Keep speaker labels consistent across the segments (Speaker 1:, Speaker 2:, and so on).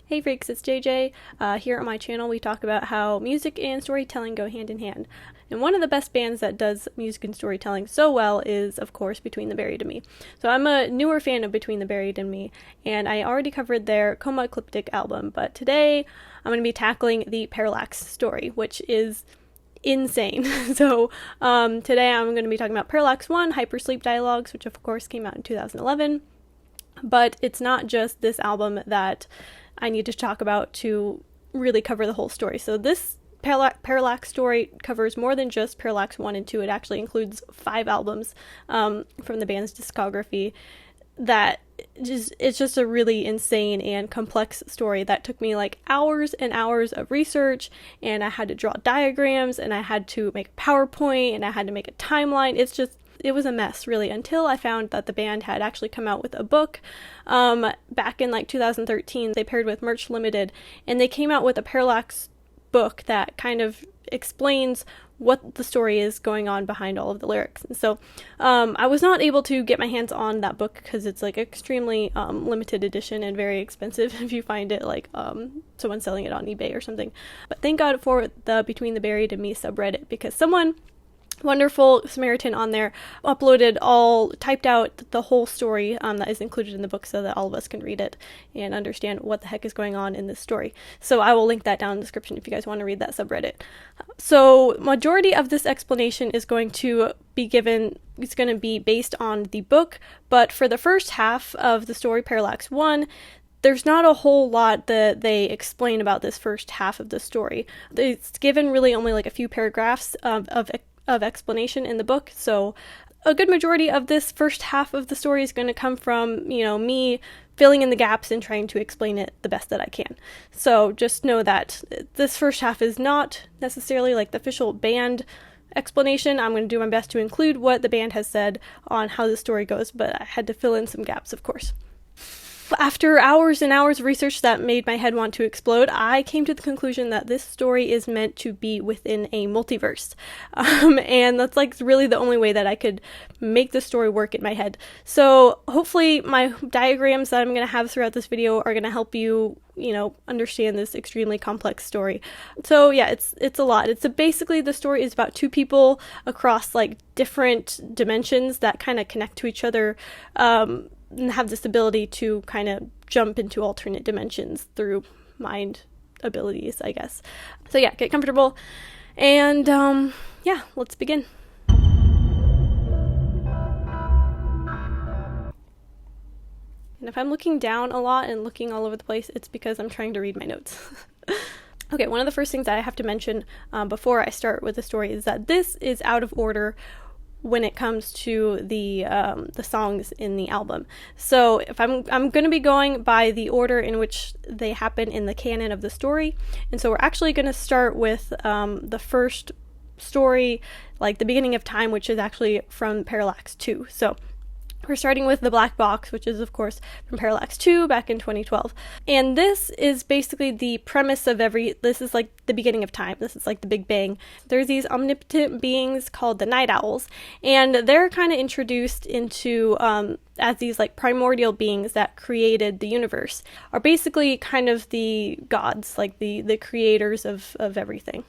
Speaker 1: Hey freaks, it's JJ. Here on my channel we talk about how music and storytelling go hand in hand. And one of the best bands that does music and storytelling so well is, of course, Between the Buried and Me. So I'm a newer fan of Between the Buried and Me, and I already covered their Coma Ecliptic album, but today I'm going to be tackling the Parallax story, which is insane. So today I'm going to be talking about Parallax 1, Hypersleep Dialogues, which of course came out in 2011. But it's not just this album that I need to talk about to really cover the whole story. So this Parallax story covers more than just Parallax 1 and 2. It actually includes 5 albums from the band's discography. It's just a really insane and complex story that took me like hours and hours of research, and I had to draw diagrams, and I had to make a PowerPoint, and I had to make a timeline. It was a mess, really, until I found that the band had actually come out with a book back in like 2013. They paired with Merch Limited, and they came out with a Parallax book that kind of explains what the story is going on behind all of the lyrics. And so I was not able to get my hands on that book because it's like extremely limited edition and very expensive if you find it like someone selling it on eBay or something. But thank God for the Between the Buried and Me subreddit, because someone wonderful Samaritan on there typed out the whole story that is included in the book so that all of us can read it and understand what the heck is going on in this story. So I will link that down in the description if you guys want to read that subreddit. So majority of this explanation is going to be based on the book, but for the first half of the story, Parallax 1, there's not a whole lot that they explain about this first half of the story. It's given really only like a few paragraphs of explanation in the book, so a good majority of this first half of the story is going to come from, me filling in the gaps and trying to explain it the best that I can. So just know that this first half is not necessarily like the official band explanation. I'm going to do my best to include what the band has said on how the story goes, but I had to fill in some gaps, of course. After hours and hours of research that made my head want to explode, I came to the conclusion that this story is meant to be within a multiverse. And that's like really the only way that I could make the story work in my head. So hopefully my diagrams that I'm going to have throughout this video are going to help you, understand this extremely complex story. So yeah, it's a lot. Basically the story is about two people across like different dimensions that kind of connect to each other, and have this ability to kind of jump into alternate dimensions through mind abilities, I guess. So yeah, get comfortable, and yeah, let's begin. And if I'm looking down a lot and looking all over the place, it's because I'm trying to read my notes. Okay, one of the first things that I have to mention before I start with the story is that this is out of order when it comes to the songs in the album. So if I'm going to be going by the order in which they happen in the canon of the story, and so we're actually going to start with the first story, like the beginning of time, which is actually from Parallax 2. So we're starting with the Black Box, which is, of course, from Parallax 2 back in 2012. And this is basically the premise of this is like the beginning of time. This is like the Big Bang. There's these omnipotent beings called the Night Owls, and they're kind of introduced into as these like primordial beings that created the universe, are basically kind of the gods, like the creators of everything.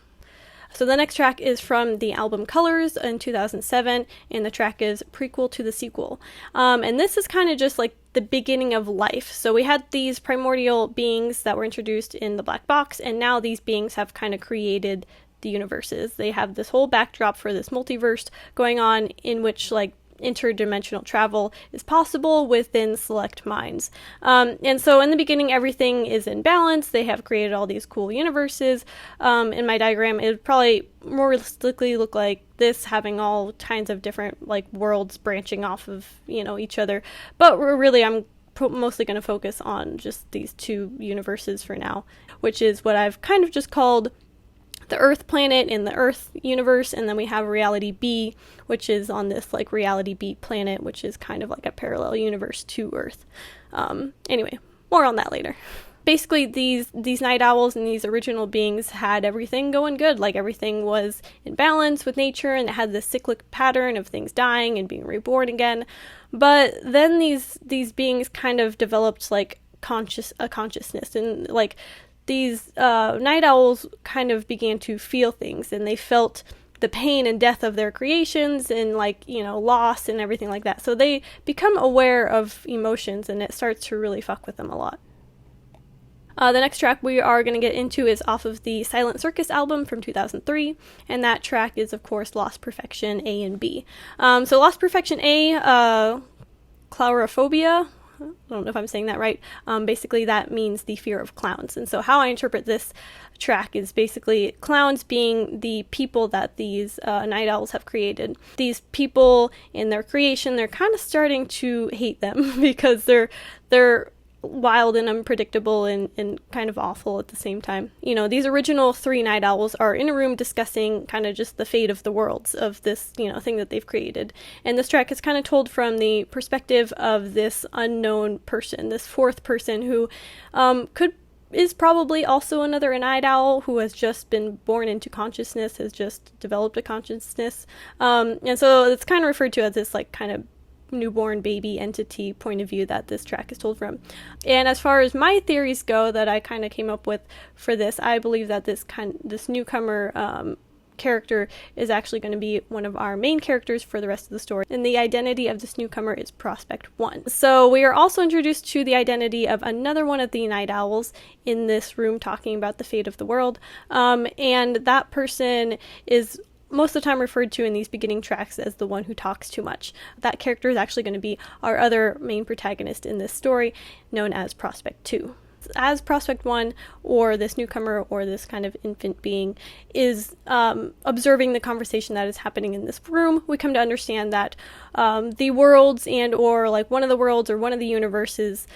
Speaker 1: So the next track is from the album Colors in 2007, and the track is Prequel to the Sequel. And this is kind of just like the beginning of life. So we had these primordial beings that were introduced in the Black Box, and now these beings have kind of created the universes. They have this whole backdrop for this multiverse going on, in which like interdimensional travel is possible within select minds. And so in the beginning, everything is in balance. They have created all these cool universes. In my diagram, it would probably more realistically look like this, having all kinds of different like worlds branching off of, each other. But I'm mostly going to focus on just these two universes for now, which is what I've kind of just called the Earth planet in the Earth universe, and then we have Reality B, which is on this like Reality B planet, which is kind of like a parallel universe to Earth. Anyway, more on that later. Basically, these night owls and these original beings had everything going good, like everything was in balance with nature, and it had this cyclic pattern of things dying and being reborn again. But then these beings kind of developed like consciousness, and like these night owls kind of began to feel things, and they felt the pain and death of their creations, and like, you know, loss and everything like that. So they become aware of emotions, and it starts to really fuck with them a lot. The next track we are going to get into is off of the Silent Circus album from 2003, and that track is, of course, Lost Perfection A and B. So Lost Perfection A, Claurophobia, I don't know if I'm saying that right. Basically, that means the fear of clowns. And so how I interpret this track is basically clowns being the people that these night owls have created. These people in their creation, they're kind of starting to hate them because they're wild and unpredictable and kind of awful at the same time. You know, these original 3 night owls are in a room discussing kind of just the fate of the worlds of this, you know, thing that they've created. And this track is kind of told from the perspective of this unknown person, this 4th person who is probably also another night owl who has just been born into consciousness, has just developed a consciousness. And so it's kind of referred to as this like kind of newborn baby entity point of view that this track is told from. And as far as my theories go that I kind of came up with for this, I believe that this newcomer character is actually going to be one of our main characters for the rest of the story, and the identity of this newcomer is Prospect 1. So we are also introduced to the identity of another one of the night owls in this room talking about the fate of the world, and that person is most of the time referred to in these beginning tracks as the one who talks too much. That character is actually going to be our other main protagonist in this story, known as Prospect 2. As Prospect 1, or this newcomer, or this kind of infant being, is observing the conversation that is happening in this room, we come to understand that the worlds and or like one of the worlds or one of the universes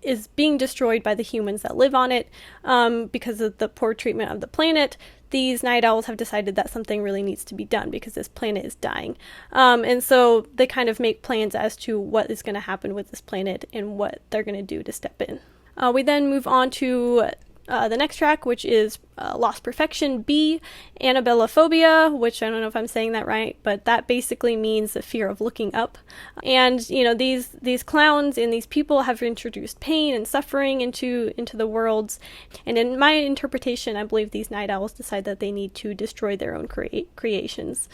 Speaker 1: is being destroyed by the humans that live on it because of the poor treatment of the planet. These night owls have decided that something really needs to be done because this planet is dying. And so they kind of make plans as to what is going to happen with this planet and what they're going to do to step in. We then move on to the next track, which is Lost Perfection B, Annabellaphobia, which I don't know if I'm saying that right, but that basically means the fear of looking up. And, you know, these clowns and these people have introduced pain and suffering into the worlds. And in my interpretation, I believe these night owls decide that they need to destroy their own creations.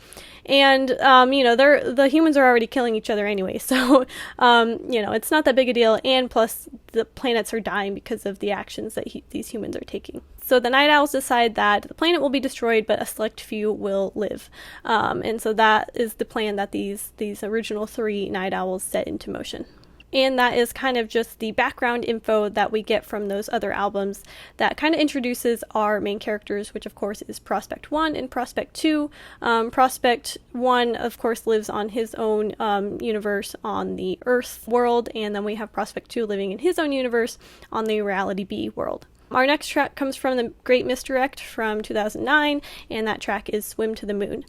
Speaker 1: And, you know, the humans are already killing each other anyway, so, you know, it's not that big a deal. And plus, the planets are dying because of the actions that these humans are taking. So the night owls decide that the planet will be destroyed, but a select few will live. And so that is the plan that these original 3 night owls set into motion. And that is kind of just the background info that we get from those other albums that kind of introduces our main characters, which of course is Prospect 1 and Prospect 2. Prospect 1, of course, lives on his own universe on the Earth world, and then we have Prospect 2 living in his own universe on the Reality B world. Our next track comes from The Great Misdirect from 2009, and that track is Swim to the Moon.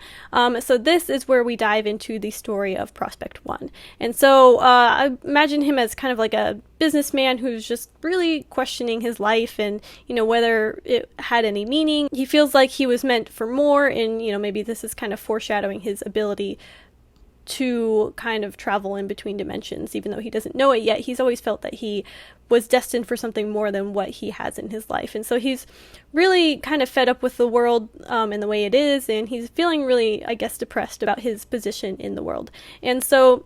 Speaker 1: So this is where we dive into the story of Prospect 1. And so I imagine him as kind of like a businessman who's just really questioning his life and, you know, whether it had any meaning. He feels like he was meant for more, and, you know, maybe this is kind of foreshadowing his ability to kind of travel in between dimensions. Even though he doesn't know it yet, he's always felt that he was destined for something more than what he has in his life. And so he's really kind of fed up with the world and the way it is, and he's feeling really, I guess, depressed about his position in the world. And so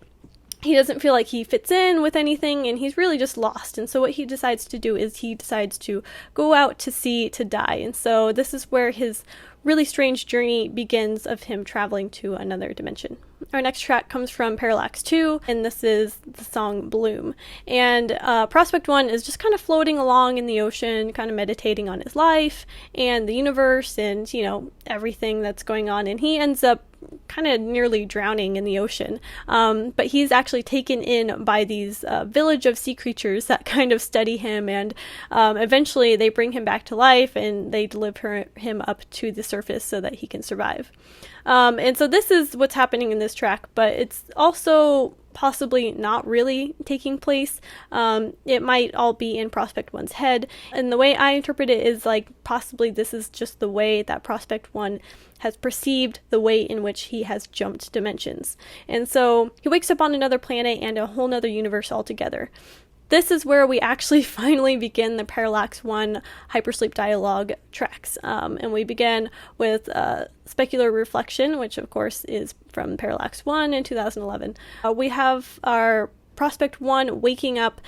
Speaker 1: he doesn't feel like he fits in with anything, and he's really just lost. And so what he decides to do is he decides to go out to sea to die. And so this is where his really strange journey begins, of him traveling to another dimension. Our next track comes from Parallax 2, and this is the song Bloom. And Prospect 1 is just kind of floating along in the ocean, kind of meditating on his life and the universe and, you know, everything that's going on. And he ends up kind of nearly drowning in the ocean. But he's actually taken in by these village of sea creatures that kind of study him, and eventually they bring him back to life and they deliver him up to the surface so that he can survive. And so this is what's happening in this track, but it's also possibly not really taking place. It might all be in Prospect 1's head. And the way I interpret it is like possibly this is just the way that Prospect 1 has perceived the way in which he has jumped dimensions. And so he wakes up on another planet and a whole nother universe altogether. this is where we actually finally begin the Parallax 1 Hypersleep Dialogue tracks. And we begin with Specular Reflection, which of course is from Parallax 1 in 2011. We have our Prospect 1 waking up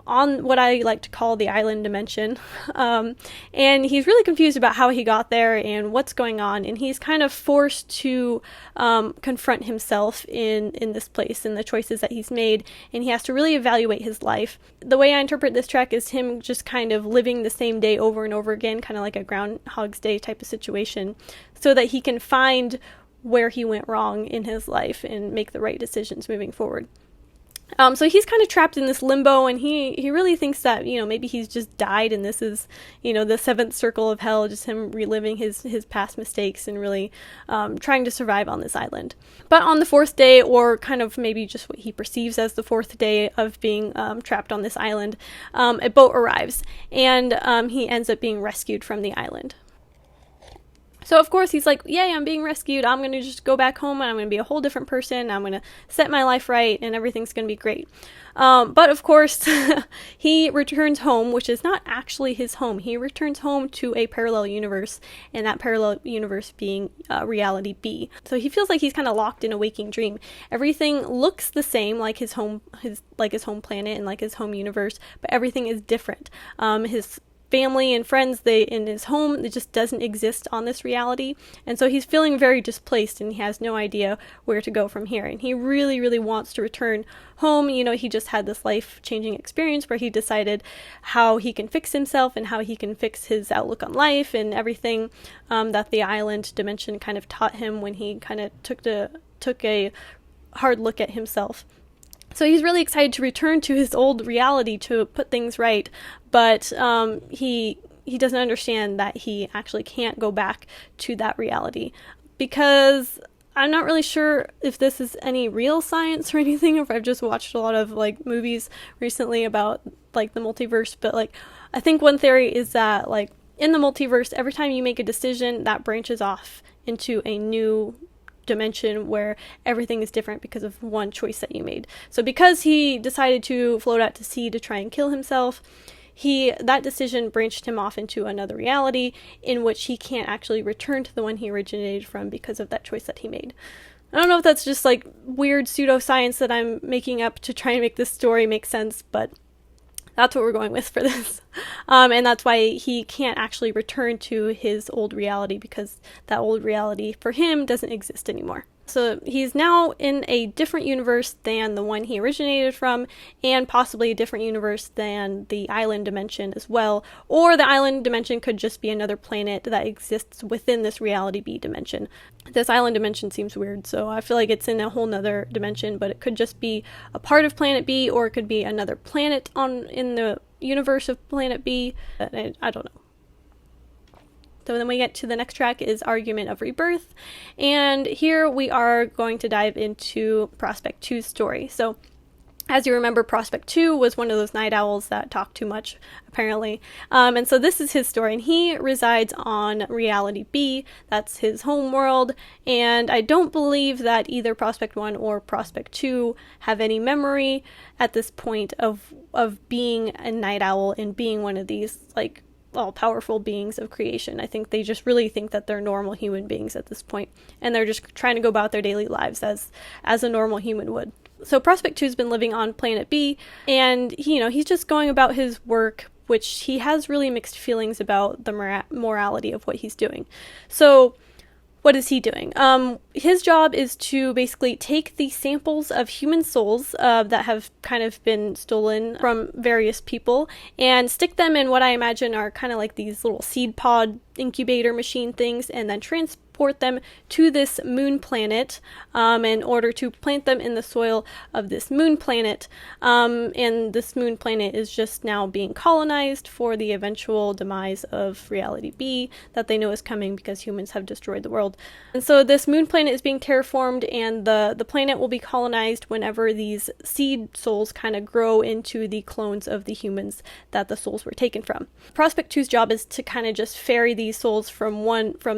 Speaker 1: on what I like to call the island dimension. And he's really confused about how he got there and what's going on. And he's kind of forced to confront himself in this place and the choices that he's made. And he has to really evaluate his life. The way I interpret this track is him just kind of living the same day over and over again, kind of like a Groundhog's Day type of situation, so that he can find where he went wrong in his life and make the right decisions moving forward. So he's kind of trapped in this limbo, and he really thinks that, maybe he's just died and this is, the seventh circle of hell, just him reliving his past mistakes and really trying to survive on this island. But on the fourth day, or kind of maybe just what he perceives as the fourth day of being trapped on this island, a boat arrives, and he ends up being rescued from the island. So of course he's like, yay, I'm being rescued. I'm going to just go back home and I'm going to be a whole different person. I'm going to set my life right and everything's going to be great. But of course he returns home, which is not actually his home. He returns home to a parallel universe, and that parallel universe being reality B. So he feels like he's kind of locked in a waking dream. Everything looks the same, like his home planet and like his home universe, but everything is different. His family and friends in his home, it just doesn't exist on this reality, and so he's feeling very displaced and he has no idea where to go from here, and he really, really wants to return home. He just had this life-changing experience where he decided how he can fix himself and how he can fix his outlook on life and everything that the island dimension kind of taught him when he kind of took a hard look at himself. So he's really excited to return to his old reality to put things right, but he doesn't understand that he actually can't go back to that reality, because I'm not really sure if this is any real science or anything, or if I've just watched a lot of movies recently about the multiverse, but I think one theory is that in the multiverse, every time you make a decision, that branches off into a new dimension where everything is different because of one choice that you made. So because he decided to float out to sea to try and kill himself, that decision branched him off into another reality in which he can't actually return to the one he originated from because of that choice that he made. I don't know if that's just weird pseudoscience that I'm making up to try and make this story make sense, but that's what we're going with for this. And that's why he can't actually return to his old reality, because that old reality for him doesn't exist anymore. So he's now in a different universe than the one he originated from, and possibly a different universe than the island dimension as well. Or the island dimension could just be another planet that exists within this reality B dimension. This island dimension seems weird, so I feel like it's in a whole nother dimension, but it could just be a part of planet B, or it could be another planet in the universe of planet B. I don't know. So then we get to the next track is Argument of Rebirth, and here we are going to dive into Prospect 2's story. So as you remember, Prospect 2 was one of those night owls that talk too much, apparently. And so this is his story, and he resides on Reality B. That's his home world, and I don't believe that either Prospect 1 or Prospect 2 have any memory at this point of being a night owl and being one of these, all-powerful beings of creation. I think they just really think that they're normal human beings at this point, and they're just trying to go about their daily lives as a normal human would. So Prospect 2's been living on Planet B, and he's just going about his work, which he has really mixed feelings about the morality of what he's doing. So what is he doing? His job is to basically take the samples of human souls that have kind of been stolen from various people and stick them in what I imagine are kind of like these little seed pod incubator machine things, and then transport them to this moon planet in order to plant them in the soil of this moon planet. And this moon planet is just now being colonized for the eventual demise of Reality B that they know is coming because humans have destroyed the world. And so this moon planet is being terraformed, and the planet will be colonized whenever these seed souls kind of grow into the clones of the humans that the souls were taken from. Prospect 2's job is to kind of just ferry these souls from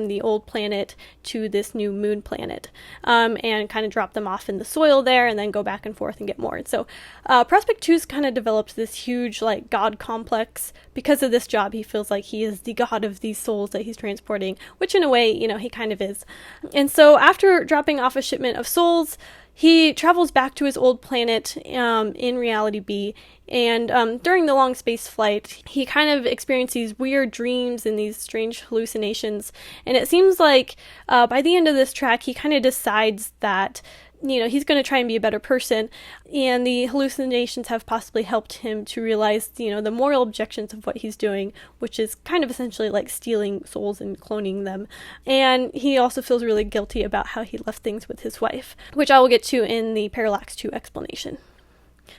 Speaker 1: the old planet planet to this new moon planet, and kind of drop them off in the soil there and then go back and forth and get more. And so Prospect 2's kind of developed this huge like god complex. Because of this job, he feels like he is the god of these souls that he's transporting, which in a way, you know, he kind of is. And so after dropping off a shipment of souls, he travels back to his old planet in Reality B, and during the long space flight, he kind of experienced these weird dreams and these strange hallucinations, and it seems like by the end of this track, he kind of decides that, you know, he's going to try and be a better person, and the hallucinations have possibly helped him to realize, you know, the moral objections of what he's doing, which is kind of essentially like stealing souls and cloning them. And he also feels really guilty about how he left things with his wife, which I will get to in the Parallax 2 explanation.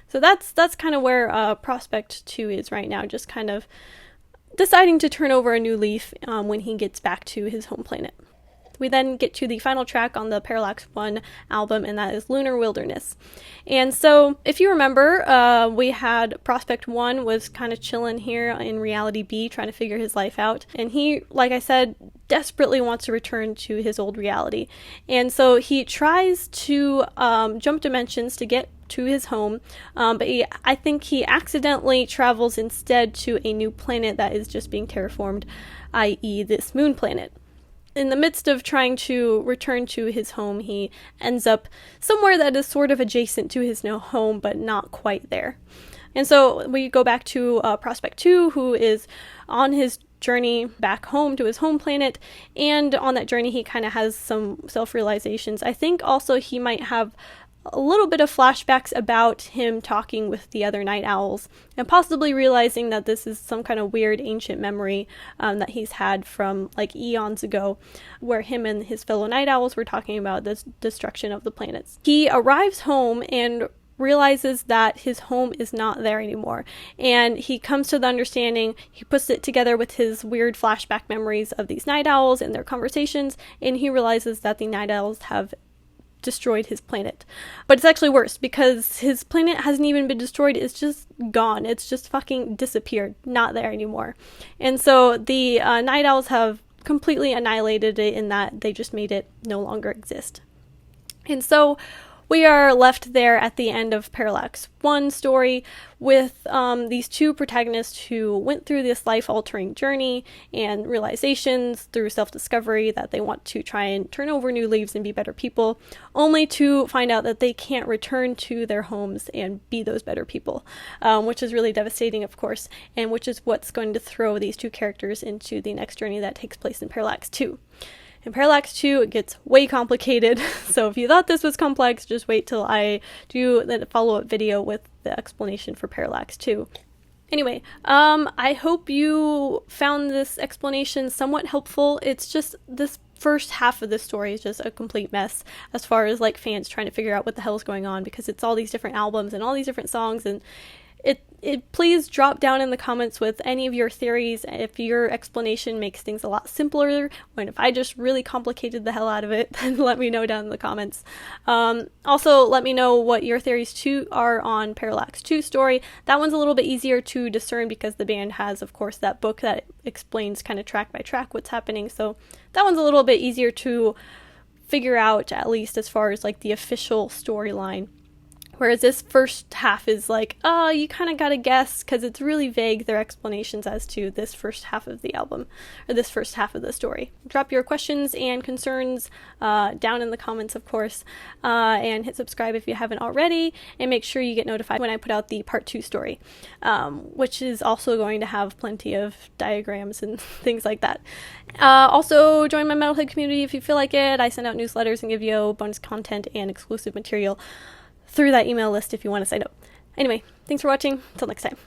Speaker 1: So that's kind of where Prospect 2 is right now, just kind of deciding to turn over a new leaf when he gets back to his home planet. We then get to the final track on the Parallax 1 album, and that is Lunar Wilderness. And so, if you remember, we had Prospect 1 was kind of chilling here in Reality B, trying to figure his life out. And he, like I said, desperately wants to return to his old reality. And so he tries to jump dimensions to get to his home, but I think he accidentally travels instead to a new planet that is just being terraformed, i.e. this moon planet. In the midst of trying to return to his home, he ends up somewhere that is sort of adjacent to his new home, but not quite there. And so we go back to Prospect 2, who is on his journey back home to his home planet, and on that journey he kind of has some self-realizations. I think also he might have a little bit of flashbacks about him talking with the other night owls, and possibly realizing that this is some kind of weird ancient memory that he's had from like eons ago, where him and his fellow night owls were talking about the destruction of the planets. He arrives home and realizes that his home is not there anymore, and he comes to the understanding, he puts it together with his weird flashback memories of these night owls and their conversations, and he realizes that the night owls have destroyed his planet. But it's actually worse, because his planet hasn't even been destroyed, it's just gone. It's just fucking disappeared, not there anymore. And so the night owls have completely annihilated it, in that they just made it no longer exist. And so we are left there at the end of Parallax 1 story with these two protagonists who went through this life-altering journey and realizations through self-discovery that they want to try and turn over new leaves and be better people, only to find out that they can't return to their homes and be those better people, which is really devastating, of course, and which is what's going to throw these two characters into the next journey that takes place in Parallax 2. In Parallax 2, it gets way complicated, so if you thought this was complex, just wait till I do the follow-up video with the explanation for Parallax 2. Anyway, I hope you found this explanation somewhat helpful. It's just this first half of the story is just a complete mess as far as like fans trying to figure out what the hell is going on, because it's all these different albums and all these different songs, and please drop down in the comments with any of your theories if your explanation makes things a lot simpler, when if I just really complicated the hell out of it, then let me know down in the comments. Also, let me know what your theories too are on Parallax 2 story. That one's a little bit easier to discern because the band has, of course, that book that explains kind of track by track what's happening, so that one's a little bit easier to figure out, at least as far as like the official storyline. Whereas this first half is like, you kind of gotta guess, because it's really vague, their explanations as to this first half of the album, or this first half of the story. Drop your questions and concerns down in the comments, of course, and hit subscribe if you haven't already, and make sure you get notified when I put out the part 2 story, which is also going to have plenty of diagrams and things like that. Also, join my Metalhead community if you feel like it. I send out newsletters and give you bonus content and exclusive material through that email list if you want to sign up. Anyway, thanks for watching. Until next time.